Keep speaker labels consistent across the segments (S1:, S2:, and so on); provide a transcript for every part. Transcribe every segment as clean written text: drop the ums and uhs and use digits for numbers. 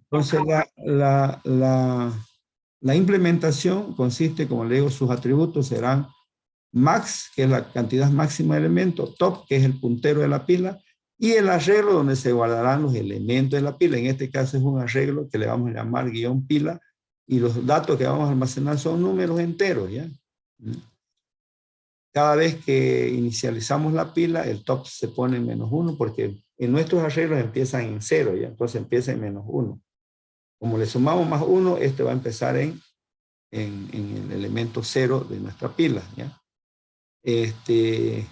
S1: Entonces, la implementación consiste, como le digo, sus atributos serán max, que es la cantidad máxima de elementos, top, que es el puntero de la pila, y el arreglo donde se guardarán los elementos de la pila. En este caso es un arreglo que le vamos a llamar guión pila, y los datos que vamos a almacenar son números enteros, ¿ya? Cada vez que inicializamos la pila, el top se pone en -1, porque en nuestros arreglos empiezan en 0, ¿ya? Entonces empieza en -1. Como le sumamos +1, este va a empezar en el elemento 0 de nuestra pila, ¿ya? Esto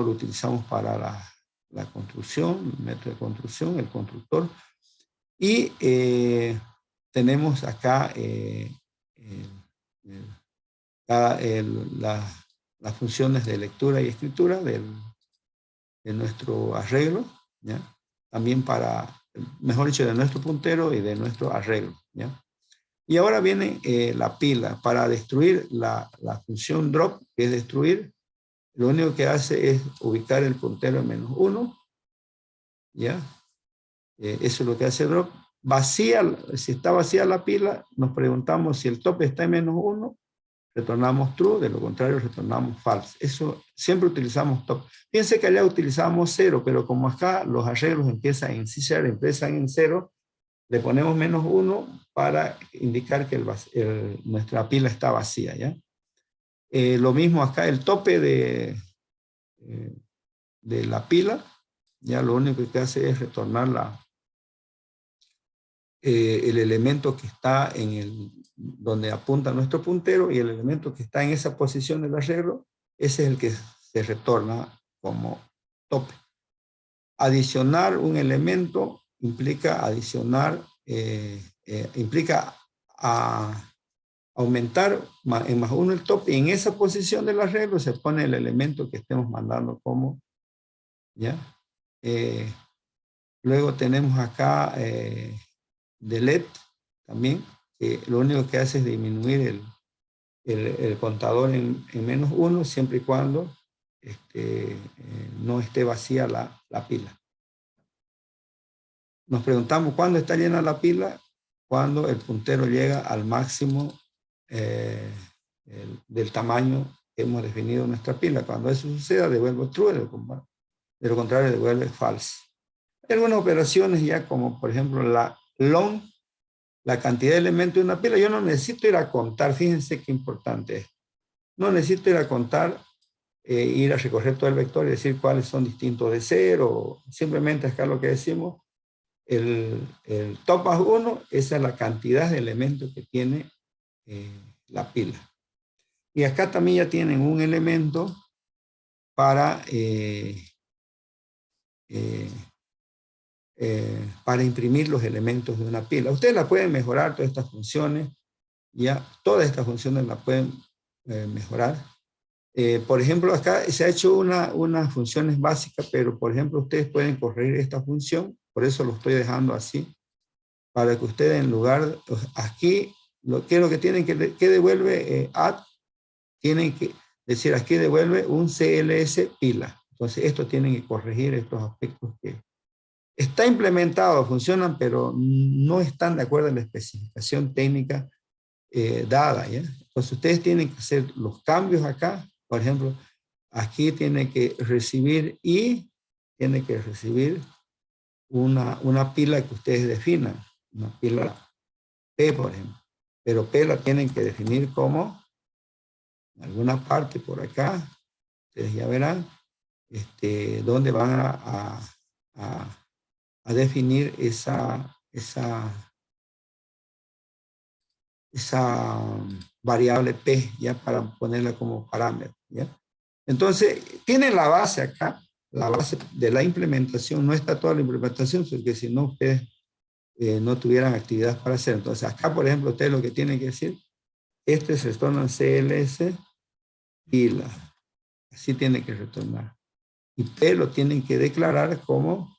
S1: lo utilizamos para la construcción, el método de construcción, el constructor. Y tenemos acá las funciones de lectura y escritura de nuestro arreglo, ¿ya? También para, mejor dicho, de nuestro puntero y de nuestro arreglo, ¿ya? Y ahora viene la pila. Para destruir la función drop, que es destruir, lo único que hace es ubicar el puntero en -1, ¿ya? Eso es lo que hace drop. Vacía, si está vacía la pila, nos preguntamos si el top está en -1, retornamos true, de lo contrario retornamos false. Eso siempre utilizamos top. Fíjense que allá utilizamos 0, pero como acá los arreglos empiezan en C#, empiezan en 0, le ponemos -1 para indicar que nuestra pila está vacía, ¿ya? Lo mismo acá, el tope de la pila, ya lo único que hace es retornar el elemento que está donde apunta nuestro puntero, y el elemento que está en esa posición del arreglo, ese es el que se retorna como tope. Adicionar un elemento implica implica aumentar en +1 el tope, y en esa posición del arreglo se pone el elemento que estemos mandando como, ¿ya? Luego tenemos acá delete también, que lo único que hace es disminuir el contador en -1, siempre y cuando no esté vacía la pila. Nos preguntamos cuándo está llena la pila, cuando el puntero llega al máximo del tamaño que hemos definido en nuestra pila. Cuando eso suceda, devuelve true, de lo contrario devuelve false. Hay algunas operaciones ya, como por ejemplo la long, la cantidad de elementos de una pila. Yo no necesito ir a contar, fíjense qué importante es. No necesito ir a contar, ir a recorrer todo el vector y decir cuáles son distintos de 0. Simplemente acá lo que decimos, el top +1, esa es la cantidad de elementos que tiene la pila. Y acá también ya tienen un elemento para imprimir los elementos de una pila. Ustedes la pueden mejorar, todas estas funciones, ya todas estas funciones las pueden mejorar. Por ejemplo, acá se ha hecho unas funciones básicas, pero por ejemplo ustedes pueden corregir esta función, por eso lo estoy dejando así, para que ustedes en lugar, aquí, ¿qué es lo que tienen que devuelve add? Tienen que decir aquí devuelve un CLS pila. Entonces esto tienen que corregir estos aspectos que está implementado, funcionan, pero no están de acuerdo en la especificación técnica dada, ¿ya? Entonces ustedes tienen que hacer los cambios acá. Por ejemplo, aquí tiene que recibir tiene que recibir una pila que ustedes definan, una pila P, por ejemplo. Pero P la tienen que definir como, en alguna parte por acá, ustedes ya verán, dónde van a definir esa variable P, ya para ponerla como parámetro, ¿ya? Entonces, tienen la base acá, la base de la implementación. No está toda la implementación, porque si no, ustedes no tuvieran actividad para hacer. Entonces, acá, por ejemplo, ustedes lo que tienen que decir, se retorna CLS pila. Así tiene que retornar. Y P lo tienen que declarar como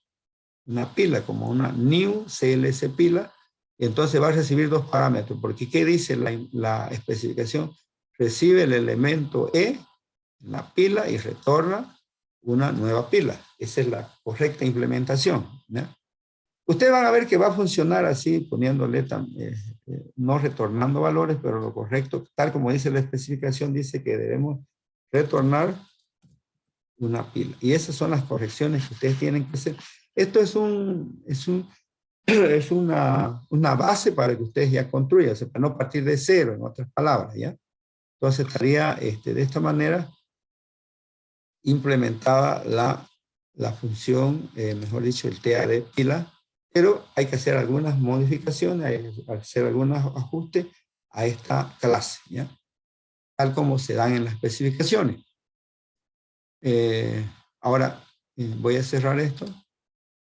S1: una pila, como una new CLS pila. Y entonces va a recibir dos parámetros, porque ¿qué dice la especificación? Recibe el elemento E, la pila, y retorna una nueva pila. Esa es la correcta implementación, ¿no? Ustedes van a ver que va a funcionar así, poniéndole, no retornando valores, pero lo correcto, tal como dice la especificación, dice que debemos retornar una pila. Y esas son las correcciones que ustedes tienen que hacer. Esto es una base para que ustedes ya construyan, o sea, para no partir de cero, en otras palabras, ¿ya? Entonces estaría de esta manera implementada la función, mejor dicho, el TAD pila, pero hay que hacer algunas modificaciones, hay que hacer algunos ajustes a esta clase, ¿ya? Tal como se dan en las especificaciones. Ahora voy a cerrar esto,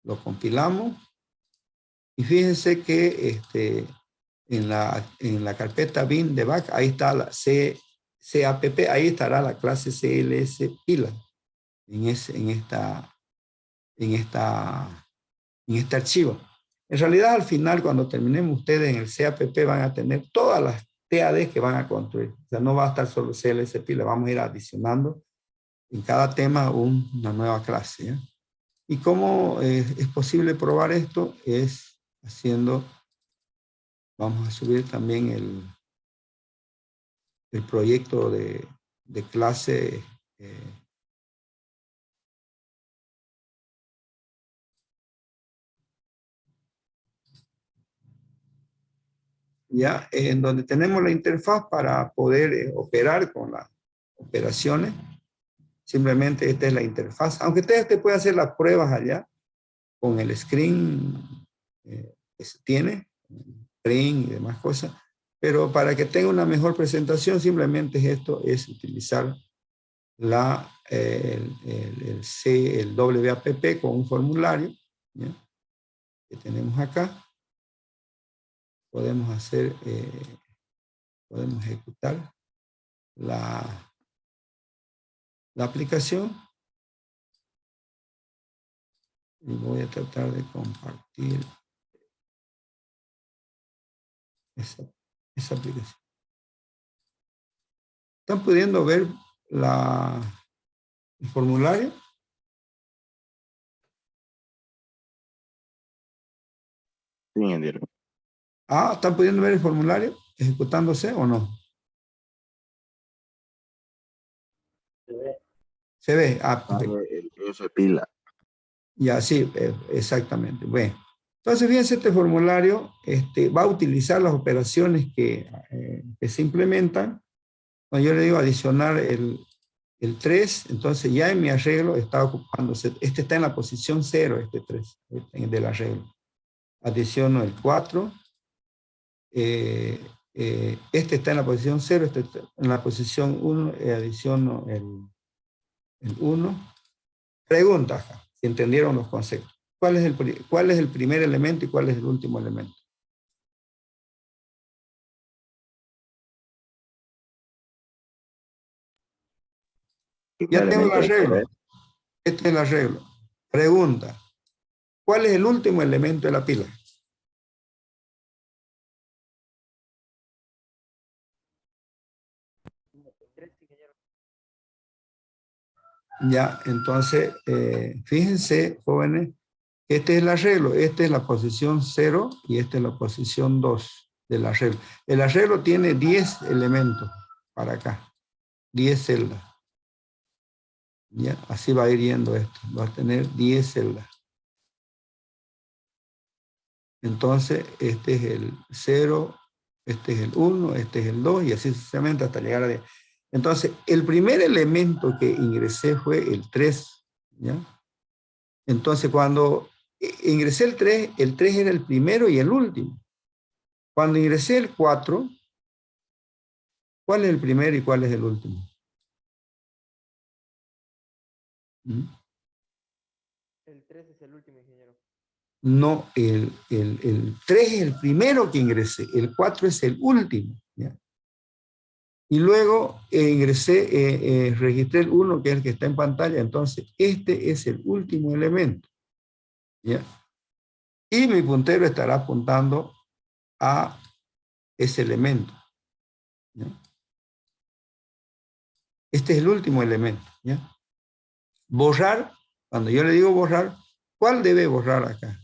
S1: lo compilamos, y fíjense que en la carpeta bin debug, ahí está la CAPP, ahí estará la clase CLS pila, en este archivo. En realidad, al final, cuando terminemos ustedes en el CAPP, van a tener todas las TAD que van a construir. O sea, no va a estar solo CLS pila, vamos a ir adicionando en cada tema una nueva clase, ¿ya? ¿Y cómo es posible probar esto? Es haciendo, vamos a subir también el proyecto de clase. Ya, en donde tenemos la interfaz para poder operar con las operaciones. Simplemente esta es la interfaz. Aunque ustedes pueden hacer las pruebas allá con el screen que se tiene, print y demás cosas. Pero para que tenga una mejor presentación, simplemente esto es utilizar el WAPP con un formulario, ¿ya? Que tenemos acá. Podemos podemos ejecutar la aplicación. Y voy a tratar de compartir esa aplicación. ¿Están pudiendo ver el formulario?
S2: Sí, ingeniero.
S1: ¿Están pudiendo ver el formulario ejecutándose o no? Se ve. Perfecto.
S2: El uso de pila.
S1: Ya, sí, exactamente. Bueno, entonces fíjense, este formulario va a utilizar las operaciones que se implementan. Cuando yo le digo adicionar el 3, entonces ya en mi arreglo está ocupándose, está en la posición 0, este 3, del arreglo. Adiciono el 4, este está en la posición 0, este está en la posición 1, adiciono el 1. Preguntas, si entendieron los conceptos. ¿Cuál es el primer elemento y cuál es el último elemento? Ya tengo el arreglo. Este es el arreglo. Pregunta. ¿Cuál es el último elemento de la pila? Ya, entonces, fíjense, jóvenes, este es el arreglo, esta es la posición 0 y esta es la posición 2 del arreglo. El arreglo tiene 10 elementos para acá, 10 celdas. Ya, así va a ir yendo esto, va a tener 10 celdas. Entonces, este es el 0, este es el 1, este es el 2 y así sucesivamente hasta llegar a 10. Entonces, el primer elemento que ingresé fue el 3, ¿ya? Entonces, cuando ingresé el 3 era el primero y el último. Cuando ingresé el 4, ¿cuál es el primero y cuál es el último?
S3: El 3 es el último, ingeniero.
S1: No, el 3 es el primero que ingresé, el 4 es el último, ¿ya? Y luego registré el 1, que es el que está en pantalla, entonces este es el último elemento, ¿ya? Y mi puntero estará apuntando a ese elemento, ¿ya? Este es el último elemento, ¿ya? Borrar, cuando yo le digo borrar, ¿cuál debe borrar acá?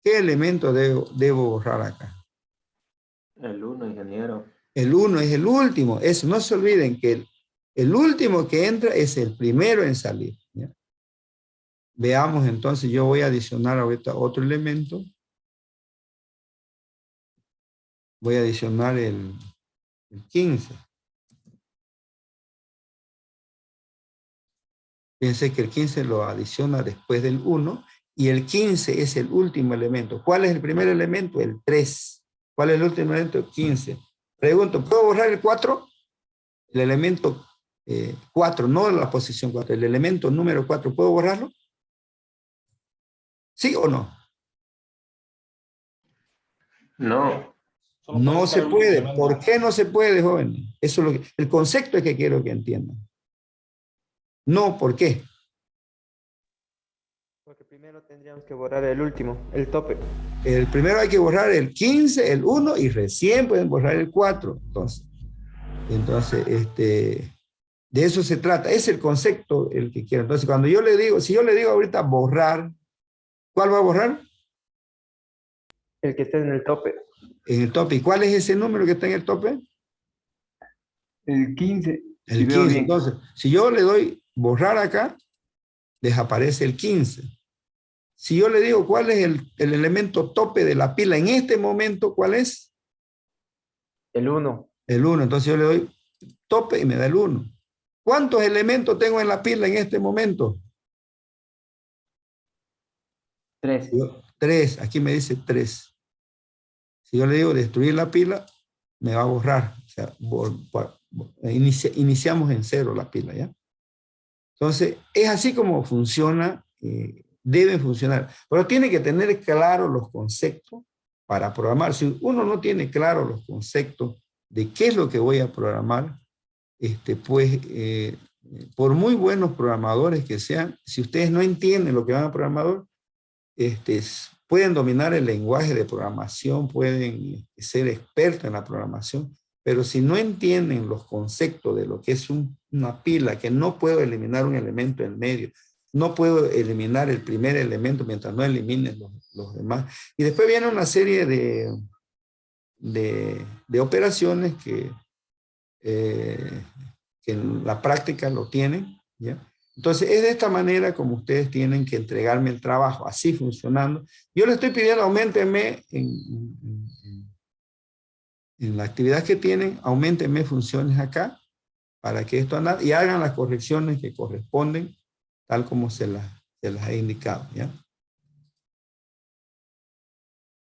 S1: ¿Qué elemento debo borrar acá?
S4: El 1, ingeniero.
S1: El 1 es el último. Eso, no se olviden que el último que entra es el primero en salir, ¿ya? Veamos entonces, yo voy a adicionar ahorita otro elemento. Voy a adicionar el 15. Fíjense que el 15 lo adiciona después del 1 y el 15 es el último elemento. ¿Cuál es el primer elemento? El 3. ¿Cuál es el último elemento? El 15. Pregunto, ¿puedo borrar el 4? El elemento 4, no la posición 4, el elemento número 4, ¿puedo borrarlo? ¿Sí o no?
S4: No.
S1: No se puede. ¿Por qué no se puede, jóvenes? Eso es lo que, el concepto es que quiero que entiendan. No, ¿por qué?
S3: Porque primero tendríamos que borrar el último, el tope.
S1: El primero hay que borrar el 15, el 1 y recién pueden borrar el 4. Entonces, de eso se trata. Es el concepto el que quiero. Entonces, cuando yo le digo, si yo le digo ahorita borrar, ¿cuál va a borrar?
S3: El que esté en el tope.
S1: En el tope. ¿Y cuál es ese número que está en el tope?
S4: El 15.
S1: El
S4: Si veo
S1: 15.
S4: bien.
S1: Entonces, si yo le doy borrar acá, desaparece el 15. Si yo le digo cuál es el elemento tope de la pila en este momento, ¿cuál es?
S3: El 1.
S1: El 1. Entonces yo le doy tope y me da el 1. ¿Cuántos elementos tengo en la pila en este momento?
S4: 3.
S1: 3. Aquí me dice 3. Si yo le digo destruir la pila, me va a borrar. O sea, iniciamos en 0 la pila, ¿ya? Entonces, es así como funciona, deben funcionar. Pero tiene que tener claro los conceptos para programar. Si uno no tiene claro los conceptos de qué es lo que voy a programar, pues, por muy buenos programadores que sean, si ustedes no entienden lo que van a programar, pueden dominar el lenguaje de programación, pueden ser expertos en la programación, pero si no entienden los conceptos de lo que es una pila, que no puedo eliminar un elemento en medio, no puedo eliminar el primer elemento mientras no elimine los demás. Y después viene una serie de operaciones que en la práctica lo tienen, ¿ya? Entonces, es de esta manera como ustedes tienen que entregarme el trabajo, así funcionando. Yo le estoy pidiendo, auméntenme en la actividad que tienen, auméntenme funciones acá, para que esto ande, y hagan las correcciones que corresponden, tal como se las he indicado, ¿ya?